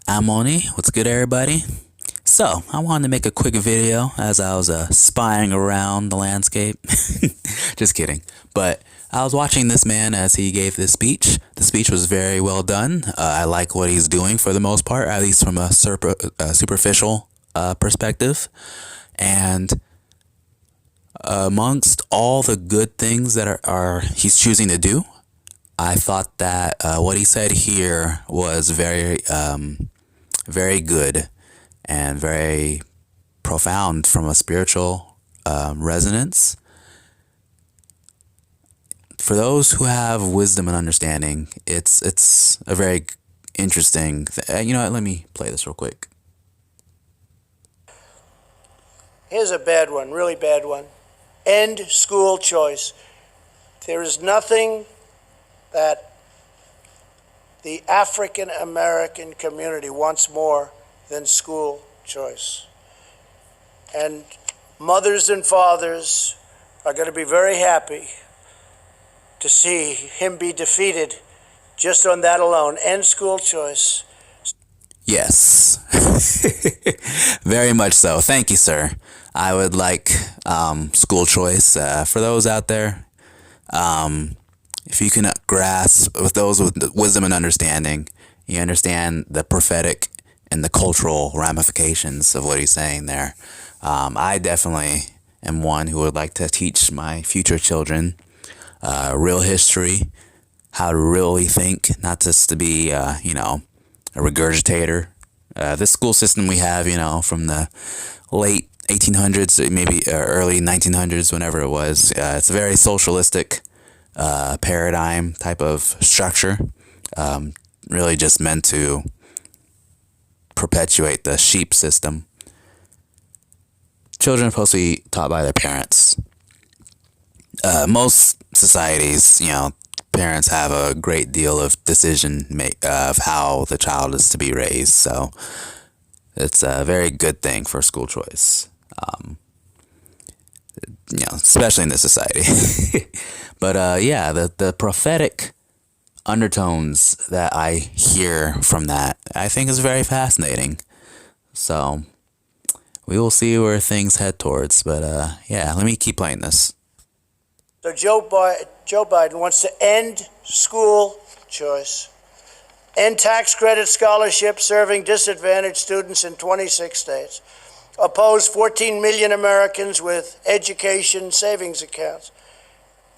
I'm Oni. What's good, everybody? So, I wanted to make a quick video as I was spying around the landscape. Just kidding. But I was watching this man as he gave this speech. The speech was very well done. I like what he's doing for the most part, at least from a superficial perspective. And amongst all the good things that are he's choosing to do, I thought that what he said here was very good and very profound from a spiritual resonance. For those who have wisdom and understanding, it's a very interesting. You know what? Let me play this real quick. Here's a bad one, really bad one. End school choice. There is nothing that the African American community wants more than school choice. And mothers and fathers are going to be very happy to see him be defeated just on that alone. End school choice. Yes, very much so. Thank you, sir. I would like school choice for those out there. If you can grasp with those with wisdom and understanding, you understand the prophetic and the cultural ramifications of what he's saying there. I definitely am one who would like to teach my future children real history, how to really think, not just to be, a regurgitator. This school system we have, from the late 1800s, maybe early 1900s, whenever it was, it's a very socialistic paradigm type of structure, really just meant to perpetuate the sheep system. Children are supposed to be taught by their parents. Most societies, parents have a great deal of decision of how the child is to be raised. So it's a very good thing for school choice, especially in this society. But the prophetic undertones that I hear from that, I think is very fascinating. So we will see where things head towards. But let me keep playing this. So Joe Biden wants to end school choice, end tax credit scholarships serving disadvantaged students in 26 states, oppose 14 million Americans with education savings accounts,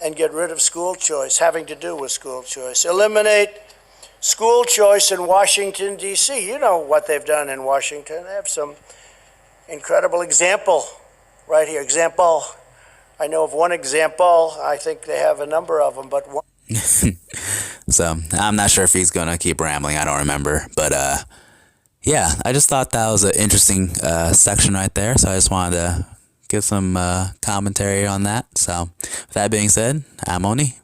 and get rid of school choice, having to do with school choice. Eliminate school choice in Washington, D.C. You know what they've done in Washington. They have some incredible example right here. I know of one example. I think they have a number of them, but one. So I'm not sure if he's going to keep rambling. I don't remember. But I just thought that was an interesting section right there. So I just wanted to give some commentary on that. So with that being said, I'm Oni.